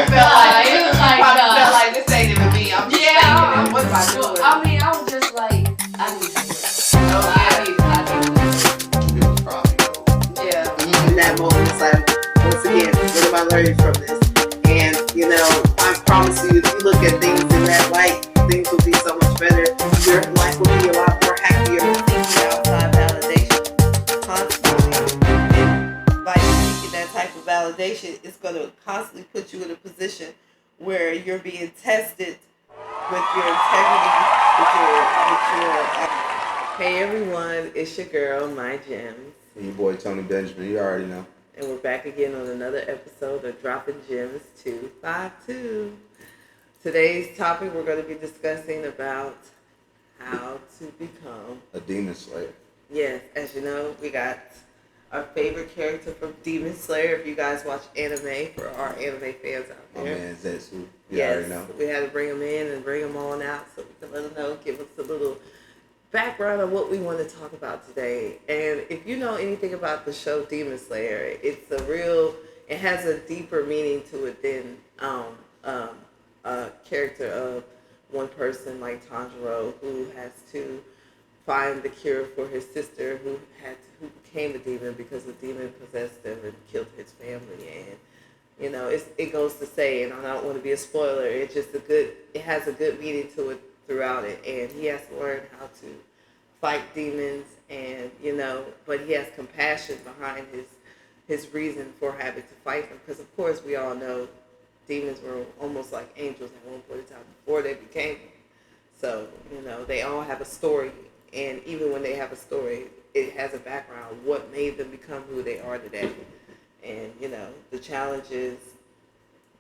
felt like this ain't even me. I'm just thinking, what am I doing? I mean, I was just like, I need to. I need It was probably dope. Yeah. In that moment, it's like, once again, what am I learning from this? And, I promise you, if you look at things in that light, things will be so much better. Your life will be a lot more happier. Seeking outside validation constantly. And by seeking that type of validation, it's going to constantly put you in a position where you're being tested with your integrity, Hey everyone, it's your girl, My Gems. And your boy Tony Benjamin, you already know. And we're back again on another episode of Dropping Gems 252. Today's topic, we're going to be discussing about how to become a demon slayer. Yes, as you know, we got our favorite character from Demon Slayer. If you guys watch anime, for our anime fans out there. My man Zetsu. You yes, already know. We had to bring him in and bring him on out so we can let him know, give us a little background on what we want to talk about today. And if you know anything about the show Demon Slayer, it has a deeper meaning to it than a character of one person like Tanjiro who has to find the cure for his sister who became a demon because the demon possessed him and killed his family. And it goes to say, and I don't want to be a spoiler, it has a good meaning to it throughout it, and he has to learn how to fight demons, and but he has compassion behind his reason for having to fight them, because of course we all know demons were almost like angels at one point in time before they became them. So they all have a story, and even when they have a story, it has a background, what made them become who they are today. And the challenge is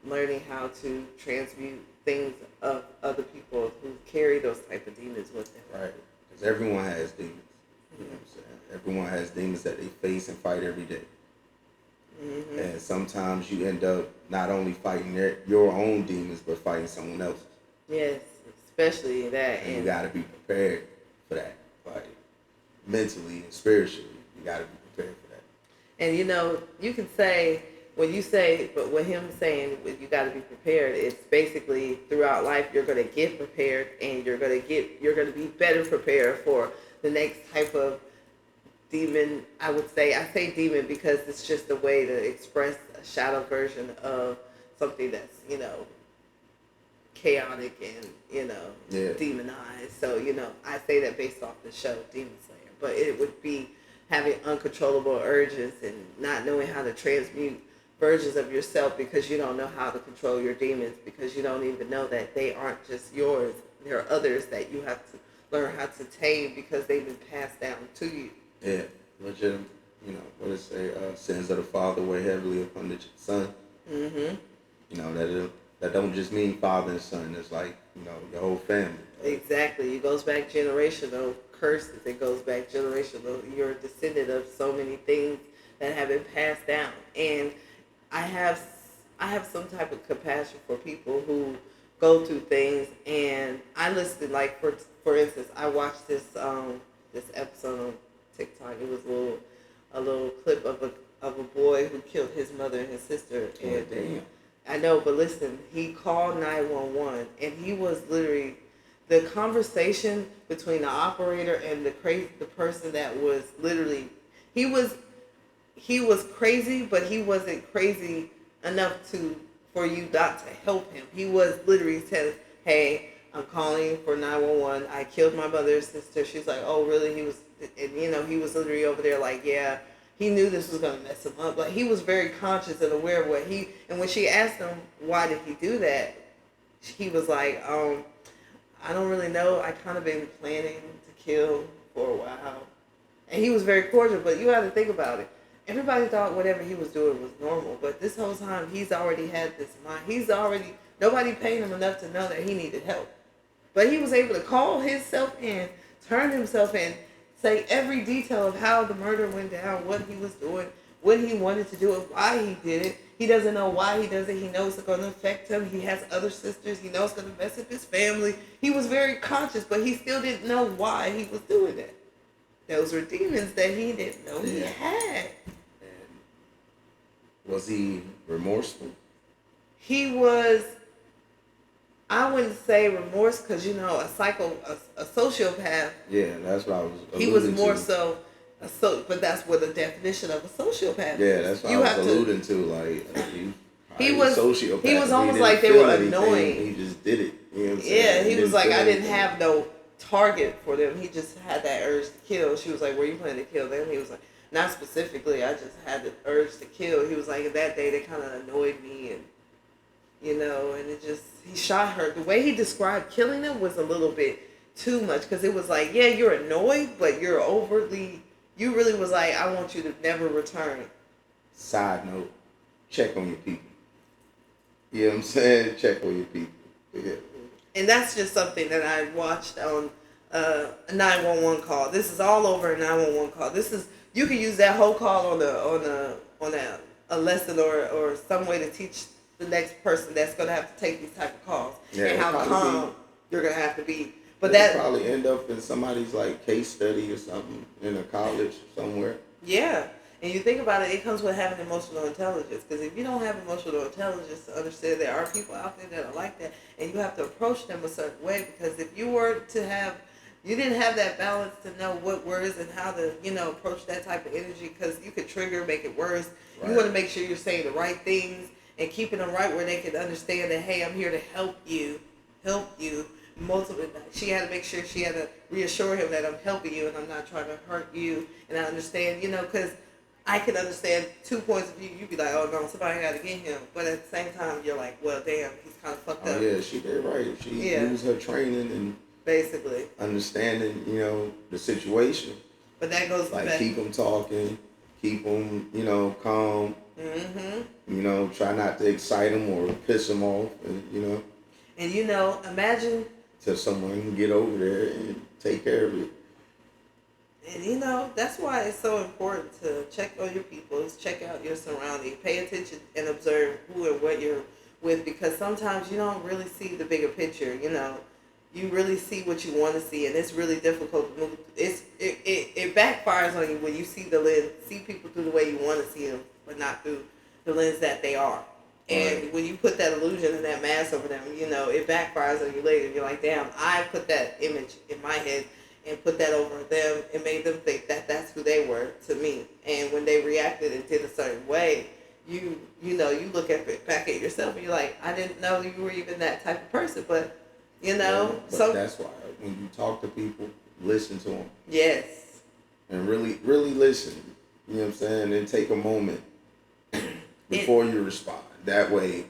learning how to transmute things of other people who carry those type of demons with them. Right. Because everyone has demons. You know what I'm saying? Everyone has demons that they face and fight every day. Mm-hmm. And sometimes you end up not only fighting your own demons, but fighting someone else's. Yes, especially that. And you got to be prepared for that. Like, mentally and spiritually, you got to be prepared for that. And you can say, but with him saying you got to be prepared, it's basically throughout life you're going to get prepared, and you're going to be better prepared for the next type of demon. I say demon because it's just a way to express a shadow version of something that's chaotic and demonized. So I say that based off the show Demon Slayer, but it would be having uncontrollable urges and not knowing how to transmute versions of yourself because you don't know how to control your demons, because you don't even know that they aren't just yours. There are others that you have to learn how to tame because they've been passed down to you. Yeah, legit. What it say? Sins of the father weigh heavily upon the son. Mm-hmm. That don't just mean father and son. It's like your whole family. Exactly. It goes back generational curses. It goes back generational. You're a descendant of so many things that have been passed down, and I have some type of compassion for people who go through things. And I listened, like for instance, I watched this episode on TikTok. It was a little clip of a boy who killed his mother and his sister. And damn. I know, but listen, he called 911, and he was literally the conversation between the operator and the person that was literally he was crazy, but he wasn't crazy enough for you not to help him. He was literally saying, "Hey, I'm calling for 911. I killed my mother and sister." She's like, "Oh, really?" He was literally over there like, "Yeah." He knew this was gonna mess him up. Like, he was very conscious and aware of and when she asked him why did he do that, he was like, I don't really know. I kind of been planning to kill for a while. And he was very cordial, but you have to think about it. Everybody thought whatever he was doing was normal, but this whole time he's already had this mind. Nobody paid him enough to know that he needed help. But he was able to call himself in, turn himself in, say every detail of how the murder went down, what he was doing, what he wanted to do, and why he did it. He doesn't know why he does it. He knows it's going to affect him. He has other sisters. He knows it's going to mess up his family. He was very conscious, but he still didn't know why he was doing that. Those were demons that he didn't know he had. And was he remorseful? he was, I wouldn't say remorse, because a sociopath. Yeah, that's what I was. He was more to. so, but that's what the definition of a sociopath. Yeah, is. that's what I was alluding to. Like he was sociopath. He was almost he like they feel were anything, annoying. He just did it. You know what I'm Yeah, saying? he was like, I didn't anything. have no target for them. He just had that urge to kill. She was like, were you planning to kill them? He was like, not specifically. I just had the urge to kill. He was like, that day they kind of annoyed me, and and he shot her. The way he described killing them was a little bit too much, because it was like, yeah, you're annoyed, but you really was like, I want you to never return. Side note, check on your people. You know what I'm saying? Check on your people. Yeah. And that's just something that I watched on a 911 call. This is all over a 911 call. You can use that whole call on a lesson or some way to teach the next person that's going to have to take these type of calls, and how calm you're going to have to be. But that probably end up in somebody's like case study or something in a college somewhere. Yeah. And you think about it, it comes with having emotional intelligence. Because if you don't have emotional intelligence to understand there are people out there that are like that, and you have to approach them a certain way. Because if you didn't have that balance to know what words and how to, approach that type of energy, because you could trigger, make it worse. Right. You want to make sure you're saying the right things and keeping them right where they can understand that, hey, I'm here to help you. She had to make sure, she had to reassure him that I'm helping you and I'm not trying to hurt you. And I understand, because I can understand 2 points of view. You'd be like, oh no, somebody got to get him. But at the same time, you're like, well, damn, he's kind of fucked up. Yeah, she did right. She used her training and basically understanding, the situation. But that goes back. Keep them talking, keep them, calm. Mm-hmm. Try not to excite them or piss them off, and. And imagine. Till someone can get over there and take care of it. And that's why it's so important to check on your people, check out your surroundings, pay attention and observe who and what you're with, because sometimes you don't really see the bigger picture. You really see what you want to see, and it's really difficult to move. It backfires on you when you see people through the way you want to see them, but not through the lens that they are. And right. When you put that illusion and that mask over them, it backfires on you later. You're like, damn, I put that image in my head and put that over them and made them think that that's who they were to me. And when they reacted and did a certain way, you look back at yourself and you're like, I didn't know you were even that type of person. But, but that's why when you talk to people, listen to them. Yes. And really, really listen. You know what I'm saying? And take a moment before you respond. That way,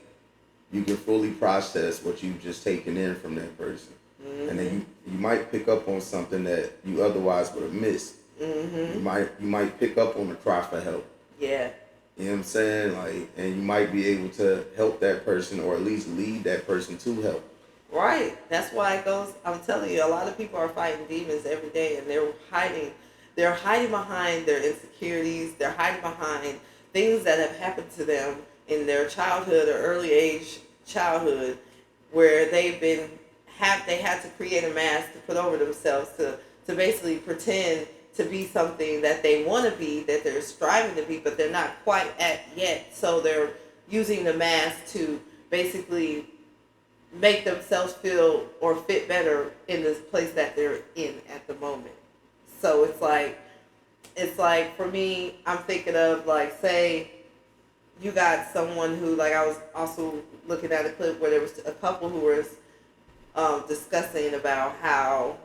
you can fully process what you've just taken in from that person. Mm-hmm. And then you might pick up on something that you otherwise would have missed. Mm-hmm. You might pick up on the cry for help. Yeah. You know what I'm saying? And you might be able to help that person, or at least lead that person to help. Right. That's why it goes. I'm telling you, a lot of people are fighting demons every day, and they're hiding. They're hiding behind their insecurities. They're hiding behind things that have happened to them in their childhood or early age childhood, where they had to create a mask to put over themselves to basically pretend to be something that they want to be, that they're striving to be, but they're not quite at yet. So they're using the mask to basically make themselves feel or fit better in this place that they're in at the moment. So it's like for me, I'm thinking of like, say you got someone who, like, I was also looking at a clip where there was a couple who was discussing about how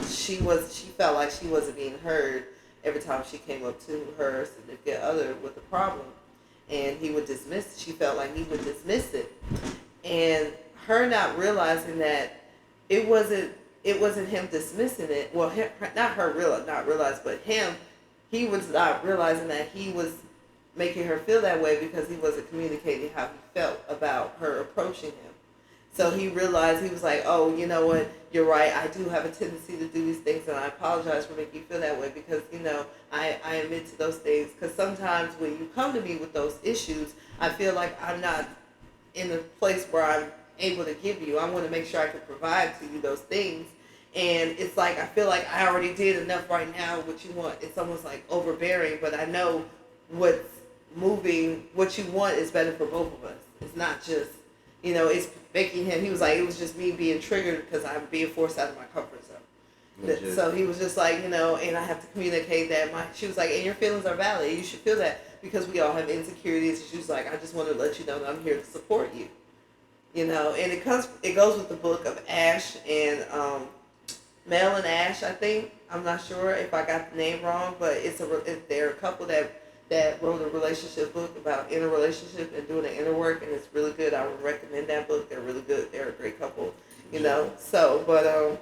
she felt like she wasn't being heard every time she came up to her significant other with a problem, and she felt like he would dismiss it, and her not realizing that it wasn't him dismissing it. Well, he was not realizing that he was making her feel that way because he wasn't communicating how he felt about her approaching him. So he realized, he was like, oh, you know what, you're right, I do have a tendency to do these things, and I apologize for making you feel that way, because, I admit to those things, because sometimes when you come to me with those issues, I feel like I'm not in a place where I'm able to give you. I want to make sure I can provide to you those things, and it's like, I feel like I already did enough right now, what you want. It's almost like overbearing, but I know what you want is better for both of us. It's not just, it's making him. He was like, it was just me being triggered because I'm being forced out of my comfort zone. So he was just like, and I have to communicate that. She was like, and your feelings are valid. You should feel that because we all have insecurities. She was like, I just want to let you know that I'm here to support you. And it goes with the book of Ash and Mel and Ash. I think I'm not sure if I got the name wrong, but they're a couple that wrote a relationship book about inner relationship and doing the inner work, and it's really good. I would recommend that book. They're really good. They're a great couple. So but.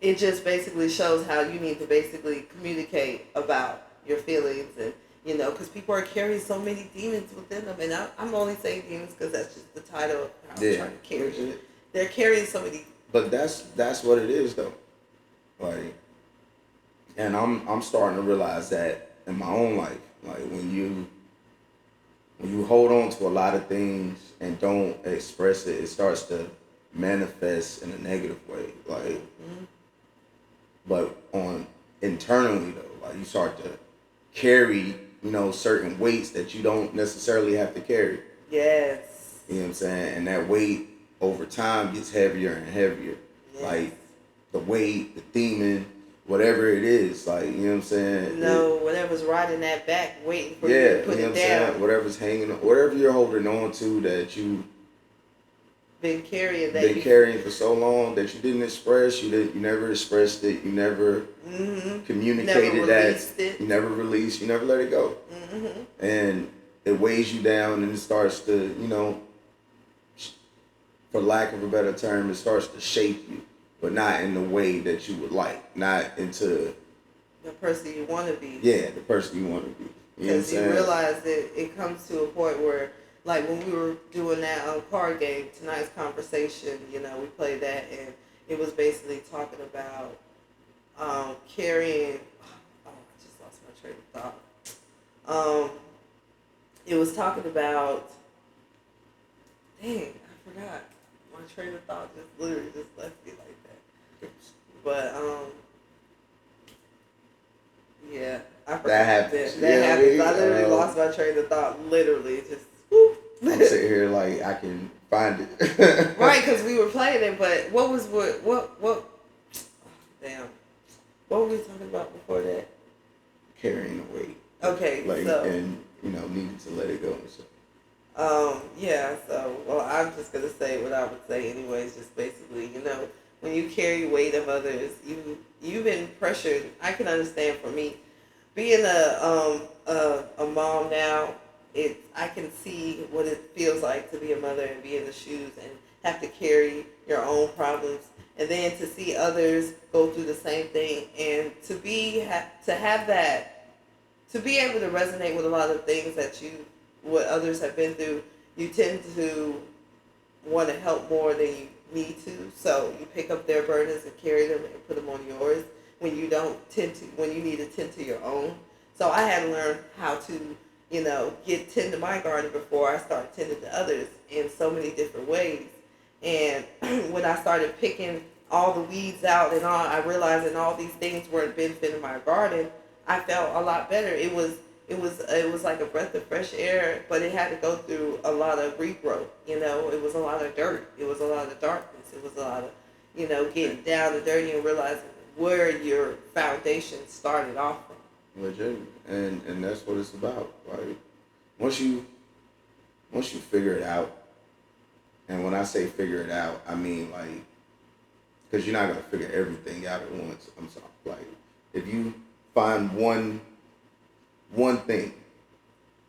It just basically shows how you need to basically communicate about your feelings and, because people are carrying so many demons within them. And I'm only saying demons because that's just the title of how I'm trying to carry it. They're carrying so many. But that's what it is, though. Like, and I'm starting to realize that in my own life. Like, when you hold on to a lot of things and don't express it, it starts to manifest in a negative way. Like, but on internally though, like you start to carry, certain weights that you don't necessarily have to carry. Yes. You know what I'm saying? And that weight over time gets heavier and heavier. Yes. Like the weight, the demon, whatever it is, like, you know what I'm saying? Whatever's riding that back, waiting for you to put it down. Saying? Whatever's hanging, whatever you're holding on to that you been carrying for so long that you didn't express. You never expressed it. You never communicated that. You never released. You never let it go. And it weighs you down, and it starts to, for lack of a better term, it starts to shape you, but not in the way that you would like. Not into the person you want to be. Yeah, the person you want to be. Because you realize that it comes to a point where, like when we were doing that card game, tonight's conversation, we played that, and it was basically talking about carrying. Oh, I just lost my train of thought. It was talking about. Dang, I forgot. My train of thought just literally just left me like that. But yeah, I forgot. That happens. That happens. I literally lost my train of thought. Literally, just. Whoop. I'm sitting here like I can find it. Right, because we were playing it, but what? Damn, what were we talking about before that? Carrying the weight. Okay, and needing to let it go and stuff. Yeah. So, well, I'm just gonna say what I would say anyways. Just basically, when you carry weight of others, you've been pressured. I can understand for me, being a mom now. I can see what it feels like to be a mother and be in the shoes and have to carry your own problems, and then to see others go through the same thing, and to be able to resonate with a lot of things what others have been through. You tend to want to help more than you need to, so you pick up their burdens and carry them and put them on yours when you need to tend to your own. So I had to learn how to tend to my garden before I started tending to others in so many different ways. And when I started picking all the weeds out and all, I realized that all these things weren't benefiting my garden. I felt a lot better. It was like a breath of fresh air, but it had to go through a lot of regrowth. It was a lot of dirt. It was a lot of darkness. It was a lot of, getting down and dirty and realizing where your foundation started off from. Legit. And that's what it's about. Like once you figure it out, and when I say figure it out, I mean like, because you're not gonna figure everything out at once. I'm sorry. Like if you find one thing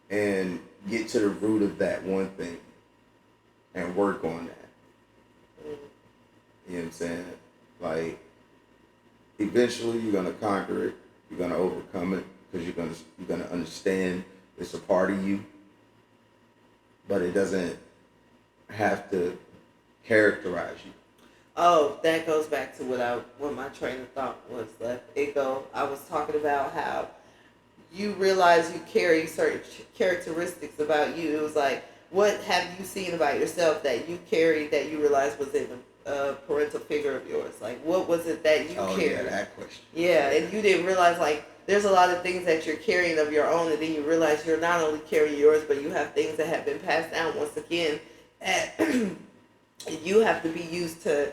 and get to the root of that one thing and work on that. You know what I'm saying? Like eventually you're gonna conquer it. You're gonna overcome it because you're gonna understand it's a part of you, but it doesn't have to characterize you. Oh, that goes back to what my train of thought was. I was talking about how you realize you carry certain characteristics about you. It was like, what have you seen about yourself that you carried that you realized was in a parental figure of yours? Like, what was it that you carried? Yeah, that question. Yeah, and you didn't realize, like, there's a lot of things that you're carrying of your own, and then you realize you're not only carrying yours, but you have things that have been passed down once again. And you have to be used to,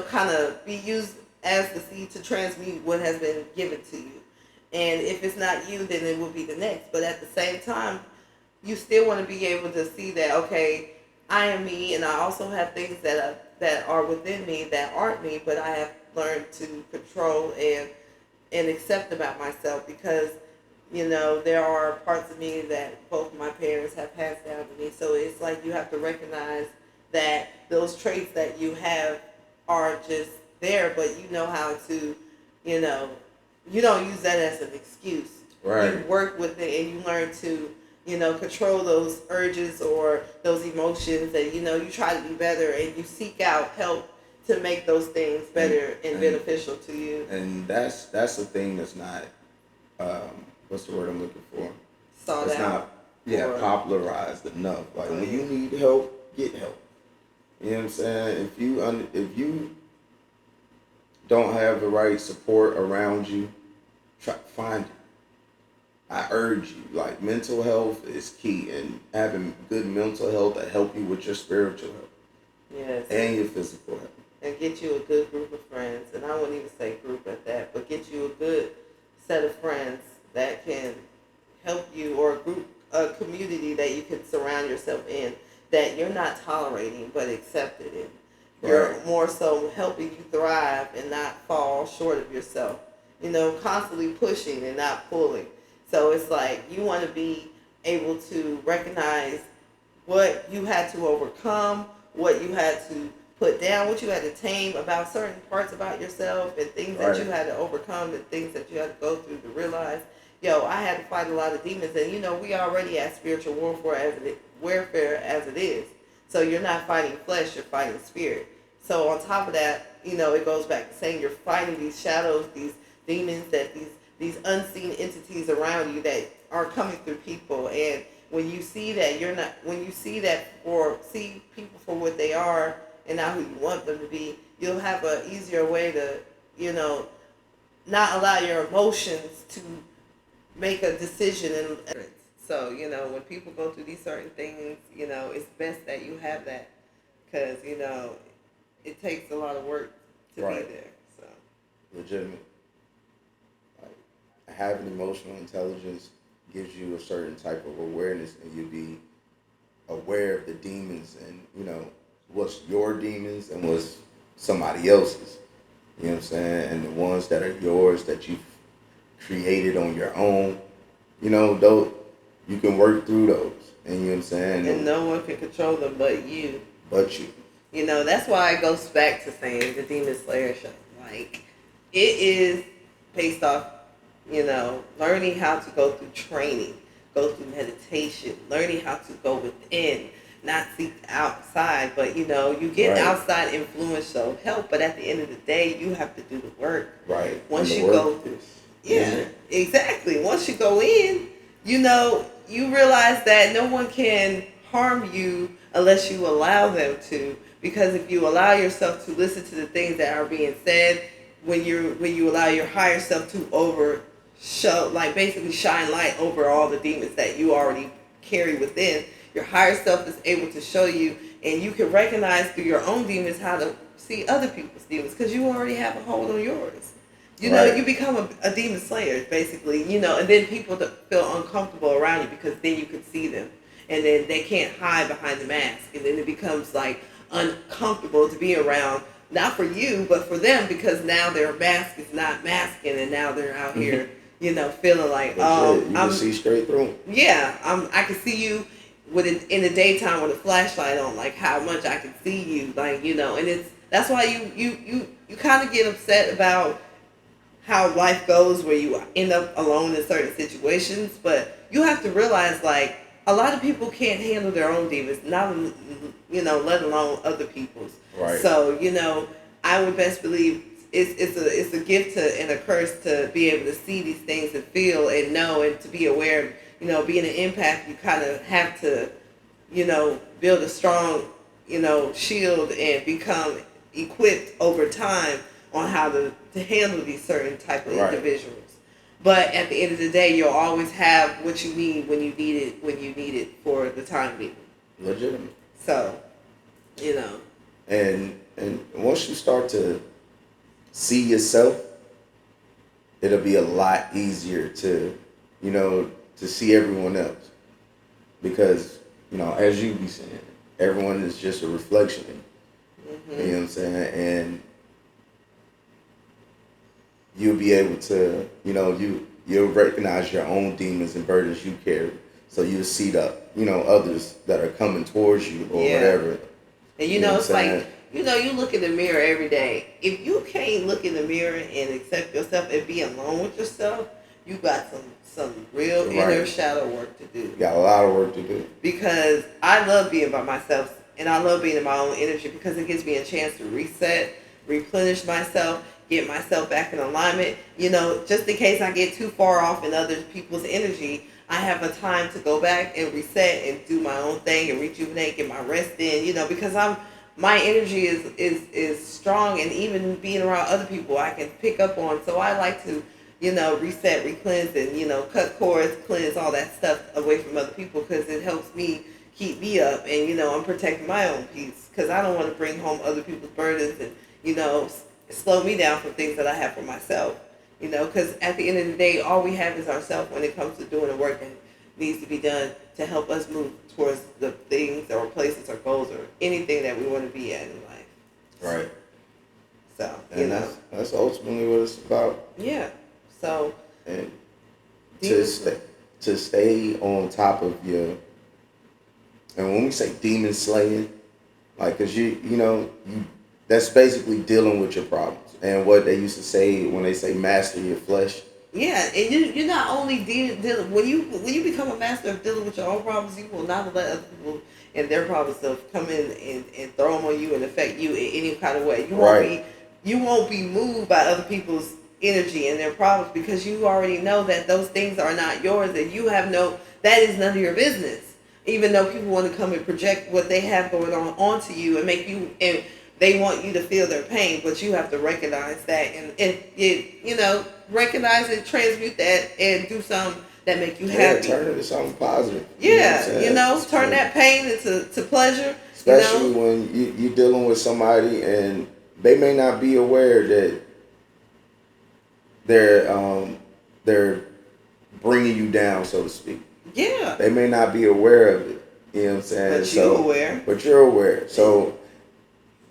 kind of be used as the seed to transmute what has been given to you. And if it's not you, then it will be the next. But at the same time, you still want to be able to see that, okay, I am me, and I also have things that are within me that aren't me, but I have learned to control and accept about myself, because there are parts of me that both my parents have passed down to me. So it's like you have to recognize that those traits that you have are just there, but you know how to, you don't use that as an excuse. Right. You work with it and you learn to, control those urges or those emotions, and you try to be better, and you seek out help to make those things better and beneficial to you. And that's the thing that's not, what's the word I'm looking for? Sought it's out. not popularized enough. Like when you need help, get help. You know what I'm saying? If you don't have the right support around you, find it. I urge you, like, mental health is key, and having good mental health to help you with your spiritual health. Yes. And your physical health. And get you a good group of friends, and I wouldn't even say group at that, but get you a good set of friends that can help you, or a community that you can surround yourself in, that you're not tolerating but accepted in. You're more so helping you thrive and not fall short of yourself. Constantly pushing and not pulling. So it's like you want to be able to recognize what you had to overcome, what you had to put down, what you had to tame about certain parts about yourself, and things that you had to overcome, and things that you had to go through to realize, I had to fight a lot of demons. And we already at spiritual warfare as it is. So you're not fighting flesh, you're fighting spirit. So on top of that, it goes back to saying you're fighting these shadows, these demons, that these unseen entities around you that are coming through people. And when you see that see people for what they are and not who you want them to be, you'll have an easier way to, not allow your emotions to make a decision. And so, when people go through these certain things, it's best that you have that, because, it takes a lot of work to be there. So legitimate. Like, having emotional intelligence gives you a certain type of awareness, and you be aware of the demons, and what's your demons and what's somebody else's. You know what I'm saying? And the ones that are yours, that you've created on your own, those you can work through those. And you know what I'm saying? And no one can control them but you. But you. That's why it goes back to saying the Demon Slayer show. Like, it is based off, learning how to go through training, go through meditation, learning how to go within, not seek outside. But, you get outside influence, so help. But at the end of the day, you have to do the work. Right. Once you go through. Yeah, exactly. Once you go in, you realize that no one can harm you unless you allow them to. Because if you allow yourself to listen to the things that are being said, when you allow your higher self to basically shine light over all the demons that you already carry within, your higher self is able to show you, and you can recognize through your own demons how to see other people's demons, because you already have a hold on yours. You become a demon slayer, basically, and then people feel uncomfortable around you, because then you can see them, and then they can't hide behind the mask, and then it becomes like uncomfortable to be around, not for you, but for them, because now their mask is not masking, and now they're out here, feeling like, you can see straight through them. Yeah, I can see you in the daytime with a flashlight on, like how much I can see you, like, and that's why you kind of get upset about how life goes, where you end up alone in certain situations, but you have to realize, like, a lot of people can't handle their own demons, not, let alone other people's. Right. So, I would best believe it's a gift and a curse to be able to see these things and feel and know, and to be aware. Being an empath, you kind of have to, build a strong, shield and become equipped over time on how to handle these certain type of individuals. But at the end of the day, you'll always have what you need when you need it for the time being. Legitimate. So, you know. And once you start to see yourself, it'll be a lot easier to, to see everyone else. Because, as you be saying, everyone is just a reflection. Mm-hmm. You know what I'm saying? And you'll be able to, you'll recognize your own demons and burdens you carry. So you'll see the, others that are coming towards you or whatever. And it's like, you look in the mirror every day. If you can't look in the mirror and accept yourself and be alone with yourself, you got some real inner shadow work to do. You got a lot of work to do. Because I love being by myself and I love being in my own energy because it gives me a chance to reset, replenish myself, get myself back in alignment. Just in case I get too far off in other people's energy, I have a time to go back and reset and do my own thing and rejuvenate, get my rest in, because my energy is strong, and even being around other people I can pick up on. So I like to, reset, re-cleanse, and, cut cords, cleanse, all that stuff away from other people because it helps me keep me up and, I'm protecting my own peace because I don't want to bring home other people's burdens and, slow me down from things that I have for myself. Because at the end of the day, all we have is ourselves when it comes to doing the work that needs to be done to help us move towards the things or places or goals or anything that we want to be at in life. Right. So, and that's ultimately what it's about. Yeah. So. And to stay on top of your, and when we say demon slaying, like, cause you that's basically dealing with your problems. And what they used to say when they say master your flesh. Yeah, and you're not only dealing when you become a master of dealing with your own problems, you will not let other people and their problems come in and throw them on you and affect you in any kind of way. You won't be moved by other people's energy and their problems because you already know that those things are not yours and that is none of your business. Even though people want to come and project what they have going on onto you and make you and they want you to feel their pain, but you have to recognize that and recognize it, transmute that, and do something that make you happy. Turn it into something positive. Yeah, turn that pain into pleasure. Especially when you're dealing with somebody and they may not be aware that they're bringing you down, so to speak. Yeah. They may not be aware of it. You know what I'm saying? But you're aware. But you're aware. So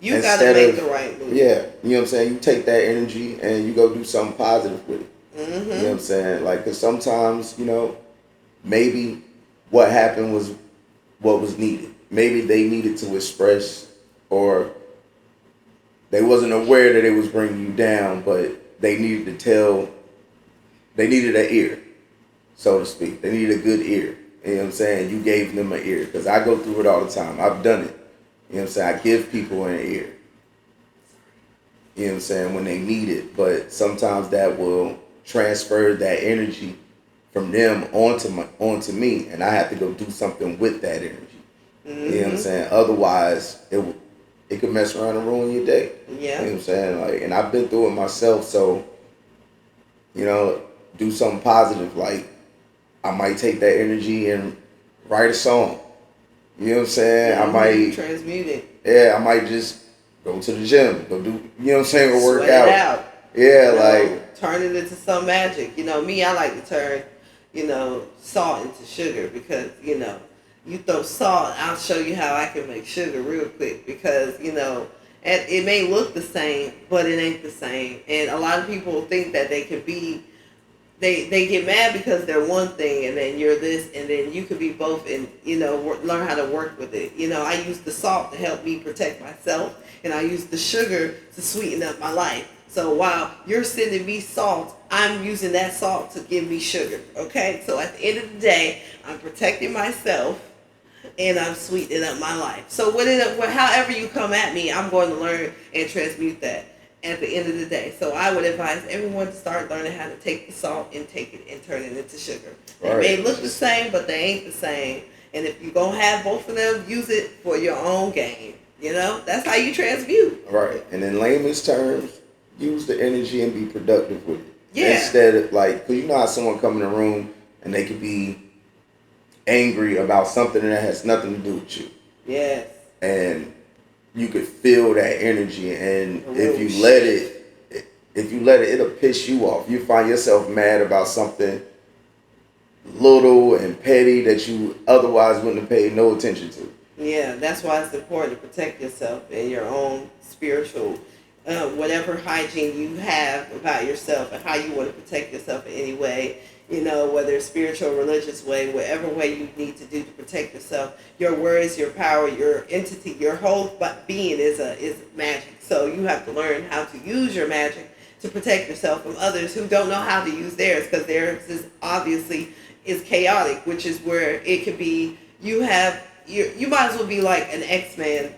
you gotta make the right move. Yeah, you know what I'm saying? You take that energy and you go do something positive with it. Mm-hmm. You know what I'm saying? Like, because sometimes, maybe what happened was what was needed. Maybe they needed to express, or they wasn't aware that it was bringing you down, but they needed an ear, so to speak. They needed a good ear. You know what I'm saying? You gave them an ear, because I go through it all the time. I've done it. You know what I'm saying? I give people an ear. You know what I'm saying? When they need it. But sometimes that will transfer that energy from them onto me. And I have to go do something with that energy. Mm-hmm. You know what I'm saying? Otherwise, it could mess around and ruin your day. Yeah. You know what I'm saying? Like, and I've been through it myself. So, do something positive. Like, I might take that energy and write a song. You know what I'm saying? I might transmute it. Yeah, I might just go to the gym, go do, you know what I'm saying, or work Sweat out. It out. Yeah, turn it into some magic. Me, I like to turn, salt into sugar because, you throw salt, I'll show you how I can make sugar real quick because, and it may look the same, but it ain't the same. And a lot of people think that they can be. They get mad because they're one thing and then you're this and then you could be both and, learn how to work with it. I use the salt to help me protect myself and I use the sugar to sweeten up my life. So while you're sending me salt, I'm using that salt to give me sugar. Okay? So at the end of the day, I'm protecting myself and I'm sweetening up my life. So however you come at me, I'm going to learn and transmute that at the end of the day. So I would advise everyone to start learning how to take the salt and take it and turn it into sugar. They may look the same, but they ain't the same. And if you're going to have both of them, use it for your own gain. That's how you transmute. Right. And in layman's terms, use the energy and be productive with it. Yeah. Instead of like, cause you know how someone come in the room and they could be angry about something that has nothing to do with you. Yes. And you could feel that energy, and if you let it, it'll piss you off. You find yourself mad about something little and petty that you otherwise wouldn't have paid no attention to. Yeah, that's why it's important to protect yourself and your own spiritual, whatever hygiene you have about yourself and how you want to protect yourself in any way. You know, whether it's spiritual or religious way, whatever way you need to do to protect yourself. Your words, your power, your entity, your whole being is magic. So you have to learn how to use your magic to protect yourself from others who don't know how to use theirs, because theirs is obviously is chaotic, which is where it could be. You might as well be like an X-Man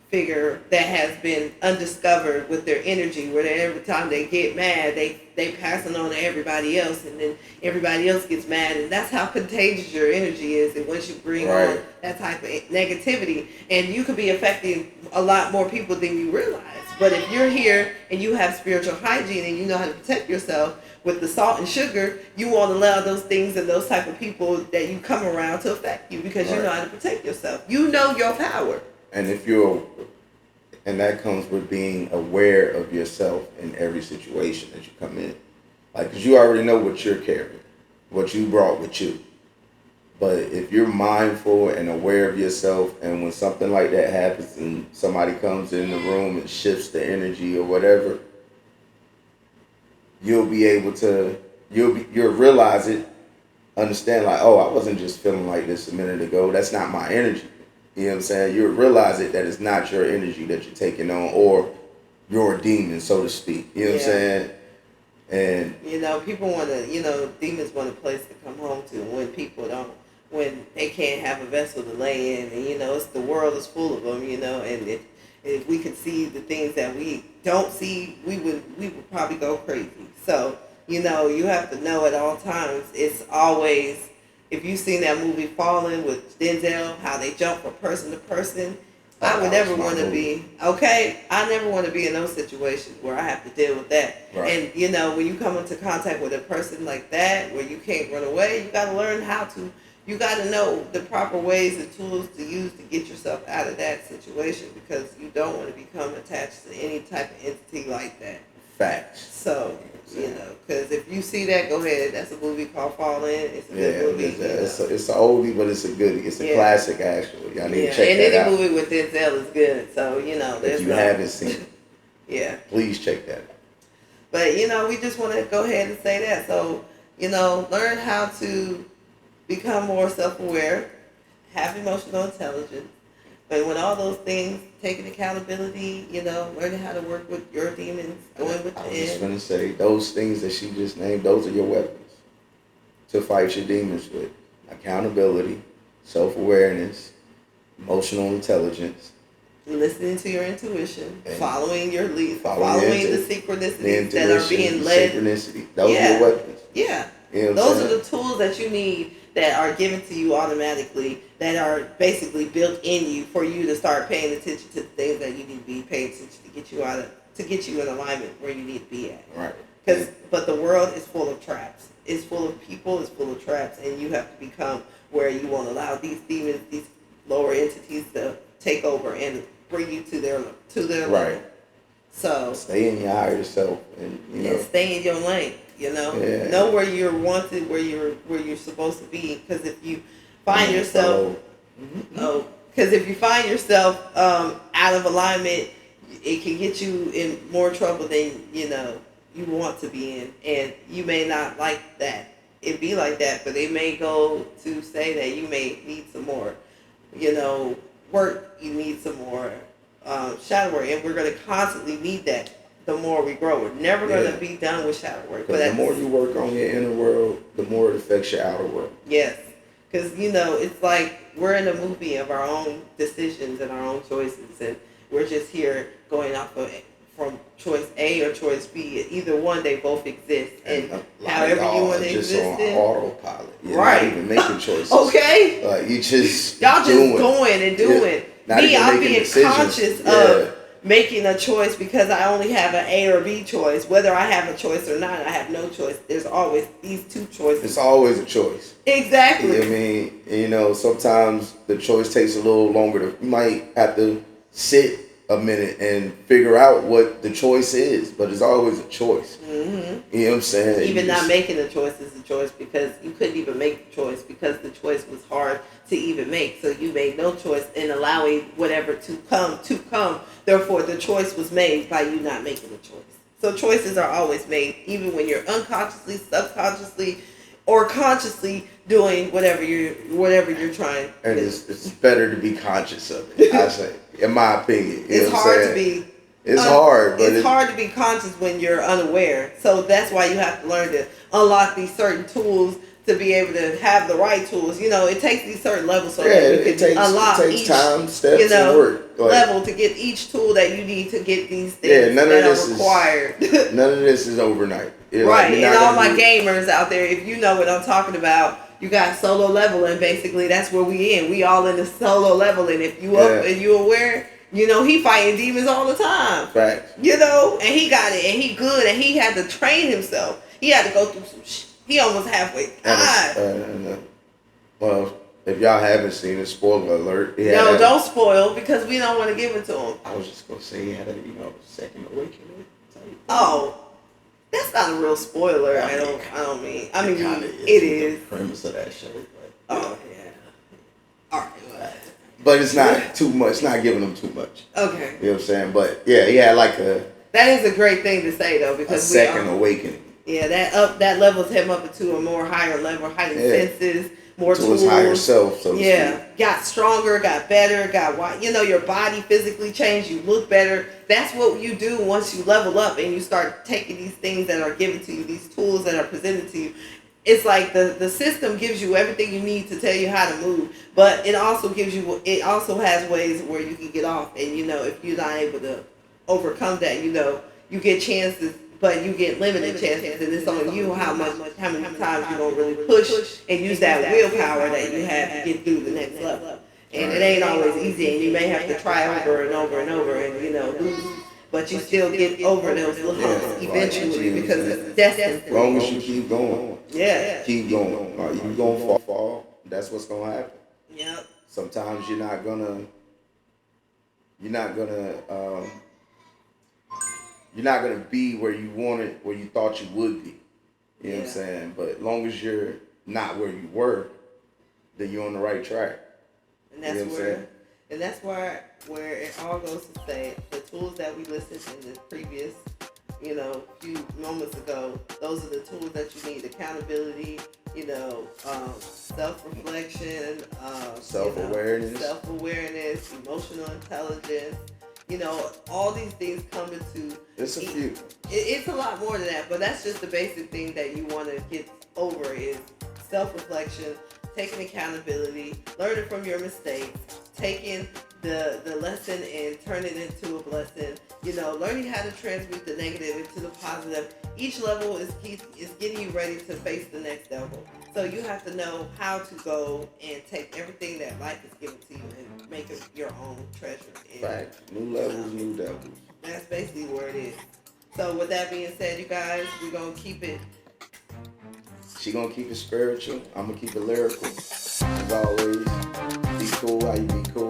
figure that has been undiscovered with their energy, where every time they get mad, they pass it on to everybody else, and then everybody else gets mad, and that's how contagious your energy is. And once you bring on that type of negativity, and you could be affecting a lot more people than you realize. But if you're here and you have spiritual hygiene and you know how to protect yourself with the salt and sugar, you won't allow those things and those type of people that you come around to affect you, because you know how to protect yourself. You know your power. And that comes with being aware of yourself in every situation that you come in. Like, because you already know what you're carrying, what you brought with you. But if you're mindful and aware of yourself, and when something like that happens and somebody comes in the room and shifts the energy or whatever, you'll be able to, you'll realize it, understand like, oh, I wasn't just feeling like this a minute ago. That's not my energy. You know what I'm saying? You'll realize it, that it's not your energy that you're taking on, or your demon, so to speak. You know what I'm saying? And you know, people want to, demons want a place to come home to when they can't have a vessel to lay in. And, it's the world is full of them, and if we could see the things that we don't see, we would probably go crazy. So, you have to know at all times, it's always, if you've seen that movie Fallen with Denzel, how they jump from person to person, I would never want to be, I never want to be in those situations where I have to deal with that. Right. And, when you come into contact with a person like that, where you can't run away, you got to learn you got to know the proper ways and tools to use to get yourself out of that situation, because you don't want to become attached to any type of entity like that. Facts. So, because if you see that, go ahead. That's a movie called Fallen. It's a good movie. It's an oldie, but it's a goodie. It's a classic, actually. Y'all need to check that out. And any movie with Denzel is good. So, if you haven't seen it, please check that out. But, we just want to go ahead and say that. So, learn how to become more self-aware, have emotional intelligence. But when all those things, taking accountability, learning how to work with your demons, going with I was just going to say, those things that she just named, those are your weapons to fight your demons with. Accountability, self-awareness, emotional intelligence. Listening to your intuition, following your lead, following the synchronicities that are being led. Synchronicity. Those are your weapons. Yeah. Those are the tools that you need, that are given to you automatically, that are basically built in you for you to start paying attention to the things that you need to be paying attention to get you in alignment where you need to be at. Right. But the world is full of traps. It's full of people. It's full of traps, and you have to become where you won't allow these demons, these lower entities, to take over and bring you to their level. So stay in your higher self, and stay in your lane. Know where you're wanted, where you're supposed to be. Because if you find yourself, out of alignment, it can get you in more trouble than you want to be in, and you may not like that. It be like that, but they may go to say that you may need some more, work. You need some more shadow work, and we're going to constantly need that. The more we grow, we're never going to be done with shadow work. But the more you work on your inner world, the more it affects your outer world. Yes, because it's like we're in a movie of our own decisions and our own choices, and we're just here going off of from choice A or choice B. Either one, they both exist, and however you want to exist on autopilot. You're not even making choices. Okay, you just y'all just going and doing. Yeah. I'm being conscious of making a choice because I only have an A or B choice. Whether I have a choice or not, I have no choice. There's always these two choices. It's always a choice. Exactly. I mean, sometimes the choice takes a little longer. You might have to sit a minute and figure out what the choice is, but it's always a choice. Mm-hmm. You know what I'm saying? Even not making a choice is a choice because you couldn't even make the choice because the choice was hard to even make. So you made no choice in allowing whatever to come. Therefore, the choice was made by you not making a choice. So choices are always made, even when you're unconsciously, subconsciously, or consciously doing whatever you're trying. And it's better to be conscious of it. I say, in my opinion, it's hard to be. It's hard, but it's hard to be conscious when you're unaware. So that's why you have to learn to unlock these certain tools to be able to have the right tools. It takes these certain levels so that you can unlock each time, steps, and work. Level to get each tool that you need to get these things that are required. None of this is overnight. Right, and all my gamers out there, if you know what I'm talking about, you got solo leveling. Basically, that's where we in. We all in the solo leveling. If you up and you aware, he fighting demons all the time. Facts. And he got it, and he good, and he had to train himself. He had to go through some shit. He almost halfway. Well, if y'all haven't seen it, spoiler alert. No, don't spoil because we don't want to give it to him. I was just gonna say he had a second awakening. Oh. That's not a real spoiler. I mean, it is. The premise of that show. But, oh yeah. All right. But it's not too much. It's not giving them too much. Okay. You know what I'm saying? But yeah, he had like That is a great thing to say though because a second awakening. Yeah, that levels him up into a more higher level, heightened senses, more tools. To his higher self. So to speak. Got stronger, got better, your body physically changed. You look better. That's what you do once you level up and you start taking these things that are given to you, these tools that are presented to you. It's like the system gives you everything you need to tell you how to move, but it also has ways where you can get off. And if you're not able to overcome that, you get chances, but you get limited chances, and it's on you how many times you're gonna really push and use that willpower that you have to get through the next level. And it ain't always easy, and you may have to try over and over and over, and lose. But you still get over those little humps eventually because it's destined. As long as you keep going. Yeah. Keep going. You're gonna fall. That's what's gonna happen. Yep. Sometimes you're not gonna be where you wanted, where you thought you would be. You know what I'm saying? But as long as you're not where you were, then you're on the right track. And that's where it all goes to say the tools that we listed in the previous, few moments ago, those are the tools that you need: accountability, self-reflection, self-awareness, emotional intelligence. All these things come into. It's a few. It's a lot more than that, but that's just the basic thing that you want to get over is self-reflection, taking accountability, learning from your mistakes, taking the lesson and turning it into a blessing. Learning how to transmute the negative into the positive. Each level is getting you ready to face the next level. So you have to know how to go and take everything that life is giving to you and make it your own treasure. Right. New levels, new devils. That's basically where it is. So with that being said, you guys, we're going to keep it. She going to keep it spiritual. I'm going to keep it lyrical. As always, be cool how you be cool.